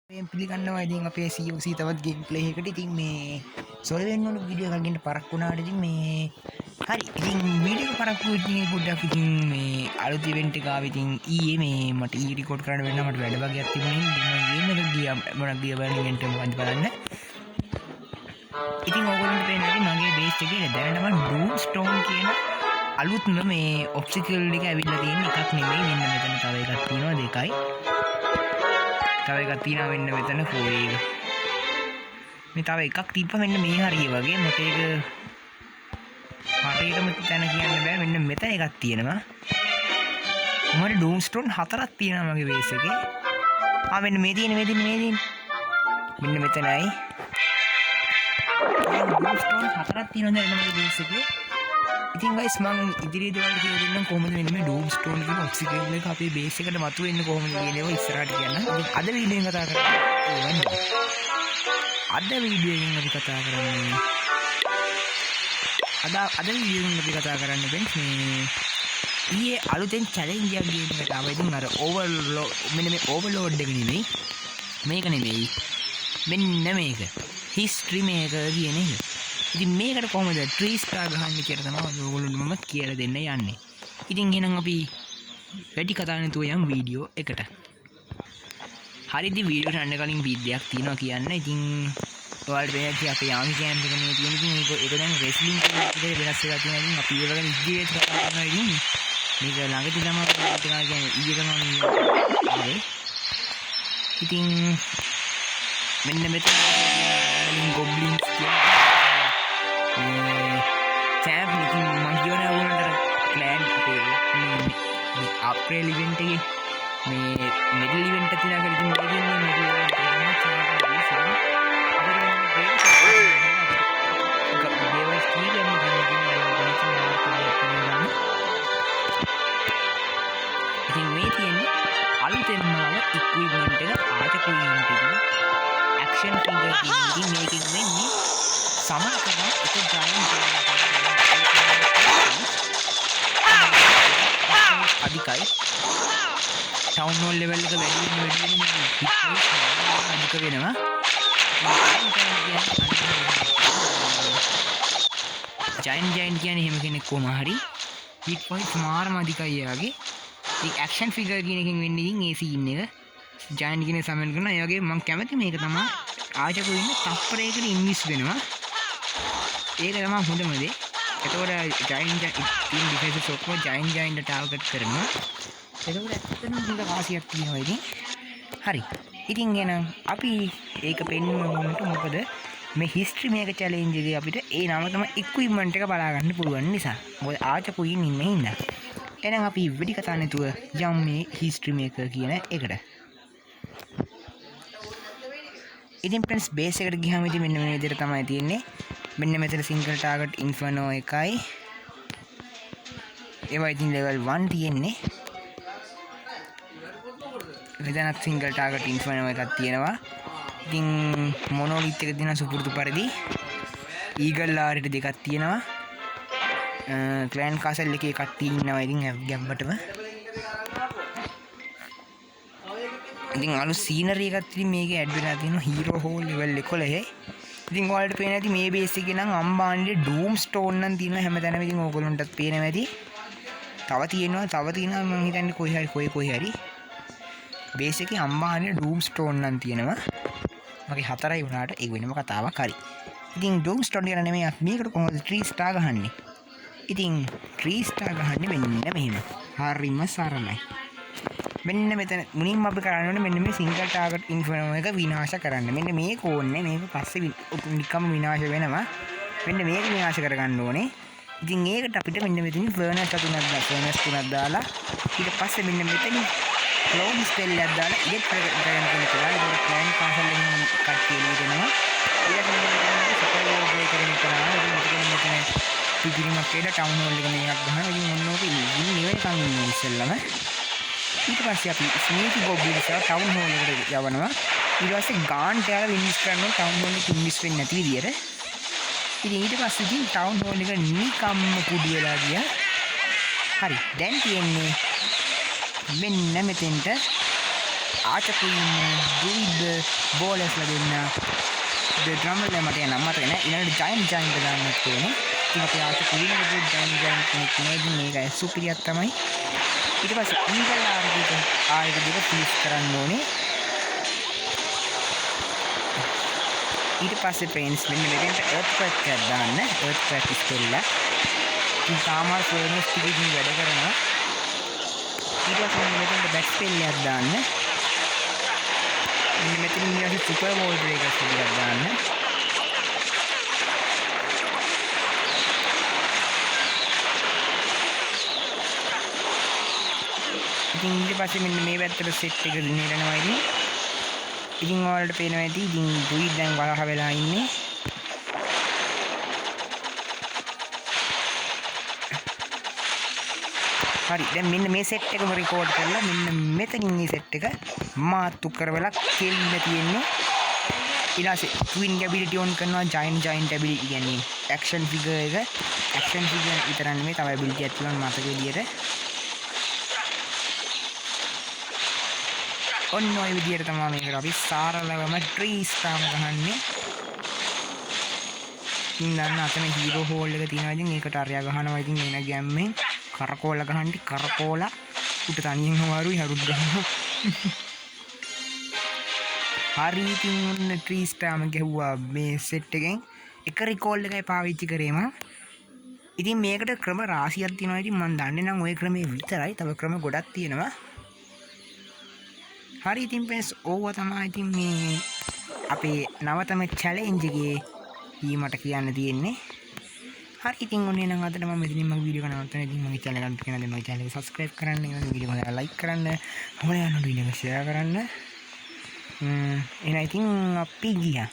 මේ පිළිගන්නවා ඉතින් අපේ COC තවත් ගේම් ප්ලේ එකකට ඉතින් මේ සෝල් වෙන්න ඕන වීඩියෝ එකක් ගෙන්න පරක් වුණාට ඉතින් මේ හරි ඉතින් වීඩියෝ එක පරක් වුණේ පොඩ්ඩක් ඉතින් මේ අලුත් ඉවෙන්ට් එක ආව ඉතින් ඊයේ මේ මට ඊ රෙකෝඩ් කරන්න වෙනවා මට වැඩ වගේක් තිබුණේ මම ගේම් එක ගියා මොනක් ගියා බලන්න ඉවෙන්ට් එක මොකක්ද බලන්න ඉතින් ඕගොල්ලන්ට පේනවා ඉතින් මගේ බේස් එකේ දැනටම ඩූම් ස්ටෝන් කියන අලුත්ම මේ ඔබ්ස්ටිකල් එක ඇවිල්ලා තියෙන එකක් නෙමෙයි මෙන්න මෙතන තව එකක් තියෙනවා දෙකයි තව එකක් තියෙනවා මෙන්න මෙතන ෆෝර් එක. මේ තව එකක් තිබ්බා මෙන්න මේ හරිය වගේ මට ඒක හරියටම තැන කියන්න බෑ මෙන්න මෙතන එකක් තියෙනවා. මට ඩූම් ස්ටෝන් 4ක් තියෙනවා මගේ බේස් එකේ. මෙන්න මේ තියෙන මෙන්න මෙතනයි. ඩූම් ස්ටෝන් 4ක් තියෙනවා දැන් මගේ බේස් එකේ. ඉතින් guys මම ඉදිරියේදී වලට කියලා දෙන්නම් කොහොමද මෙන්න මේ ඩූම් ස්ටෝන් කියන ඔබ්ස්ටිකල් එක අපේ බේස් එකට මතුවෙන්නේ කොහොමද කියන ඒවා ඉස්සරහට කියන්න. අද වීඩියෝ එකෙන් කතා කරන්නේ අද වීඩියෝ එකෙන් අපි කතා කරන්නේ අද වීඩියෝ එකෙන් අපි කතා කරන්නේ friends මේ ඊයේ අලුතෙන් චැලෙන්ජ් එකක් ගේම් එකට ආවා. ඉතින් අර මෙන්න මේ ඕවර්ලෝඩ් එක නෙමෙයි මේක නෙමෙයි මෙන්න මේක හිස්ටරි මේක කියන එක. ඉතින් මේකට කොහොමද 3 ස්ටාර් ගහන්නේ කියලා තමයි ඔයගොල්ලෝ මම කියලා දෙන්න යන්නේ. ඉතින් එහෙනම් අපි වැඩි කතා නැතුව යමු වීඩියෝ එකට. හරි ඉතින් වීඩියෝ යන්න කලින් වීඩියක් තියෙනවා කියන්න. ඉතින් ඔයාලට වෙන්නේ අපේ යාමි කැම්ප් එක මේ තියෙන ඉතින් ඒක දැන් රෙස්ලිං එකේ වෙනස් එකක් තියෙනවා. ඉතින් අපි ඒ වගේ ඉජ්ජේ කතා කරනවා ඉතින් මේක ළඟදී තමයි කියන්නේ ඊයේකම ආවේ. ඉතින් මෙන්න මෙතන ගොබ්ලින්ස් කියන චෑප් ඉතින් මම කියවනේ ඕනට ප්ලෑන් අපේ අප්‍රේල් ඉවෙන්ට් එකේ මේ මිඩල් ඉවෙන්ට් එක තියලා ඉතින් මේ කියන්නේ මිඩල් ඉවෙන්ට් එක තමයි චෑප් ඉතින් මේ තියෙන්නේ අලුතෙන්ම ආව ඉක්විප්මන්ට් එක ආචකුයින්ට් එක ඇක්ෂන් ෆිගර් ඉතින් මේකෙන් වෙන්නේ සමහර කරන එක ජයන්ට් අධිකයි ටවුන් හෝල් ලෙවල් එක වැඩි වෙන අධික වෙනවා. ජයන්ට් කියන්නේ එහෙම කෙනෙක් කොහම හරි හිට් පොයින්ට් මාරම අධිකයි යාගේ. ඉතින් ඇක්ෂන් ෆිගර් කියන එකෙන් වෙන්නේ ඉතින් ඒ සීන් එක ජයන්ට් කියන සමෙන් කරනවා. ඒ වගේ මම කැමති මේක තමයි ආචකු ඉන්න තප්පරයකට ඉන්විස් වෙනවා. ඒක තමයි හොඳම දේ. එතකොට ජයන්ට් ටීම් ඩිෆෙන්ස් ඔක්කොම ජයන්ට් ටාර්ගට් කරනවා. එතකොට ඇත්තටම හොඳ වාසියක් තියෙනවා ඉතින්. හරි. ඉතින් එහෙනම් අපි ඒක පෙන්වන්නට මොකද මේ හිස්ටරි මේක චැලෙන්ජ් එකේ අපිට ඒ නම තමයි ඉක්විප්මන්ට් එක බලා ගන්න පුළුවන් නිසා. මොකද ආචකු ඉන්නේ ඉන්න. එහෙනම් අපි වෙඩි කතා නැතුව යම් මේ හිස්ටරි මේක කියන එකට. ඉතින් friends බේස් එකට ගියාම ඉතින් මෙන්න මේ විදිහට තමයි තියෙන්නේ. මෙන්න මෙතන සිංගල් ටාගට් ඉන්ෆර්නෝ එකයි. ඒවා ඉතින් ලෙවල් 1 තියෙන්නේ. මෙතනත් සිංගල් ටාගට් ඉන්ෆර්නෝ එකක් තියෙනවා. ඉතින් මොනොලිත් එක දින සුපුරුදු පරිදි ඊගල් ආරිට දෙකක් තියෙනවා. ක්ලෑන් කාසල් එකේ කට්ටිය ඉන්නවා ඉතින් ගැම්බටම. ඉතින් අලුත් සීනරි එකක් ඉතින් මේකේ ඇඩ් වෙලා තියෙනවා හීරෝ හෝල් ලෙවල් 11. ඉතින් ඔයාලට පේන ඇති මේ බේස් එකේ නම් අම්බානියේ ඩූම් ස්ටෝන් නම් තියෙනවා හැමතැනම. ඉතින් ඕගොල්ලන්ටත් පේනවා ඇති. තව තියෙනවා මම හිතන්නේ කොයි හරි බේස් එකේ අම්බානියේ ඩූම් ස්ටෝන් නම් තියෙනවා. මගේ 4යි වුණාට ඒක වෙනම කතාවක් හරි. ඉතින් ඩූම් ස්ටෝන් කියන නෙමෙයි මේකට කොහොමද 3 ස්ටාර් ගහන්නේ? ඉතින් 3 ස්ටාර් ගහන්නේ මෙන්න මෙහෙම. හරිම සරලයි. මෙන්න මෙතන මුලින්ම අපි කරන්න ඕනේ මෙන්න මේ සිංගල් ටාගට් ඉන්ෆර්නෝ එක විනාශ කරන්න. මෙන්න මේක ඕනේ මේක පස්සේ නිකම්ම විනාශ වෙනවා. මෙන්න මේක විනාශ කරගන්න ඕනේ. ඉතින් ඒකට අපිට මෙන්න මෙතනින් ෆර්නස් තුනක් දාලා ඊට පස්සේ මෙන්න මෙතනින් ක්ලෝන් ස්පෙල් එකක් දාලා ඉලෙක්ට්‍රික් ඩ්‍රැගන් කෙනෙක් කරලා ඒක ප්ලෑන් කාසල් එකෙන් කට්ටිය එළියෙනවා. ඊට පස්සේ සපෝට් බ්‍රේක් කෙනෙක් කරනවා. මෙතන පිටිරිමක් කියලා ටවුන් හෝල් එක මේකක් ගහනවා. ඉතින් මොන ඕක නිවෙයි කන් ඉන්නේ ඉස්සෙල්ලම. ඊට පස්සේ අපි ස්නේකි ගොබ්ලින්ස් එක ටවුන් හෝල් එකට යවනවා. ඊට පස්සේ ගාන්ට් යාලා වින්ස් කරනවා ටවුන් හෝල් එක ඉන්විස් වෙන්නේ නැති විදියට. ඉතින් ඊට පස්සේ ඉතින් ටවුන් හෝල් එක නිකම්ම කුඩු වෙලා ගියා. හරි දැන් තියෙන්නේ මෙන්න මෙතෙන්ට ආචර් ක්වීන් ඩ්‍රූයිඩ් බෝලර්ස්ලා දෙන්න ඩ්‍රම්වල මට යන නම්මත එන ඊළඟට ජයන්ට් දාන්නත් ඕනේ. ඉතින් අපි ආචර් ක්වීන් එකේ ජයන්ට් කෙනෙක් නේ මේක සුපිරියක් තමයි. ඊට පස්සේ ඊගල් ආයෙත් දෙක ෆීස් කරන්න ඕනේ. ඊට පස්සේ ප්‍රේන්ස් මෙන්න මෙතෙන්ට එර්ත්ක්වේක් එකක් දාන්න. එර්ත්ක්වේක් ඉස්සෙල්ලා ඉතින් සාමාන්‍ය ෆර්නස් ටිකකින් වැඩ කරනවා. ඊට පස්සේ මෙතෙන්ට බැක් ස්පෙල් එකක් දාන්න. මෙන්න මෙතනින් ඊට සුපර් වෝල් බ්‍රේකර්ස් ටිකක් දාන්න. ඉතින් ඊට පස්සේ මෙන්න මේ පැත්තට සෙට් එක දිනනවා ඉතින්. ඉතින් ඔයාලට පේනවා ඇති ඉතින් ඩුයි දැන් වලහ වෙලා ඉන්නේ. හරි දැන් මෙන්න මේ සෙට් එකම රෙකෝඩ් කරලා මෙන්න මෙතනින් මේ සෙට් එක මාතු කරවලා කෙලින්න තියෙන්නේ. ඊළාසේ ට්වින් ඇබිලිටි ඔන් කරනවා ජයන්ට් ඇබිලිටි කියන්නේ ඇක්ෂන් ෆිගර් එක. ඇක්ෂන් ෆිගර් විතර නෙමෙයි තව ඇබිලිටි එකක් තියෙනවා මතක විදියට. ඔන්න ඔය විදියට තමයි මේකට අපි සාරලවම ට්‍රී ස්ටාම් ගහන්නේ. ඉතින් දැන් අතන හීරෝ හෝල් එක තියෙනවා. ඉතින් ඒකට අරයා ගහනවා. ඉතින් එන ගැම්මෙන් කරකෝල ගහන්නේ කරකෝලා උට තනියෙන් අමාරුයි හරුත් ගහනවා. හරි ඉතින් ඔන්න ට්‍රී ස්ටාම් ගැහුවා මේ සෙට් එකෙන්. එක රිකෝල් එකයි පාවිච්චි කරේ මම. ඉතින් මේකට ක්‍රම රාශියක් තියෙනවා. ඉතින් මම දන්නේ නම් ওই ක්‍රමේ විතරයි. තව ක්‍රම ගොඩක් තියෙනවා. හරි ඉතින් පෙස් ඕවා තමයි ඉතින් මේ අපේ නවතම චැලෙන්ජ් එකේ ඊමට කියන්න තියෙන්නේ. හරි ඉතින් ඔන්නේ නම් අදට මම මෙතනින් මගේ වීඩියෝ එක නවත්තනවා. ඉතින් මගේ channel එකට කියන දේ මගේ channel එක subscribe කරන්න, ඊළඟ වීඩියෝ එක like කරන්න, මොකද යන වීඩියෝ එක share කරන්න. එහෙනම් ඉතින් අපි ගියා.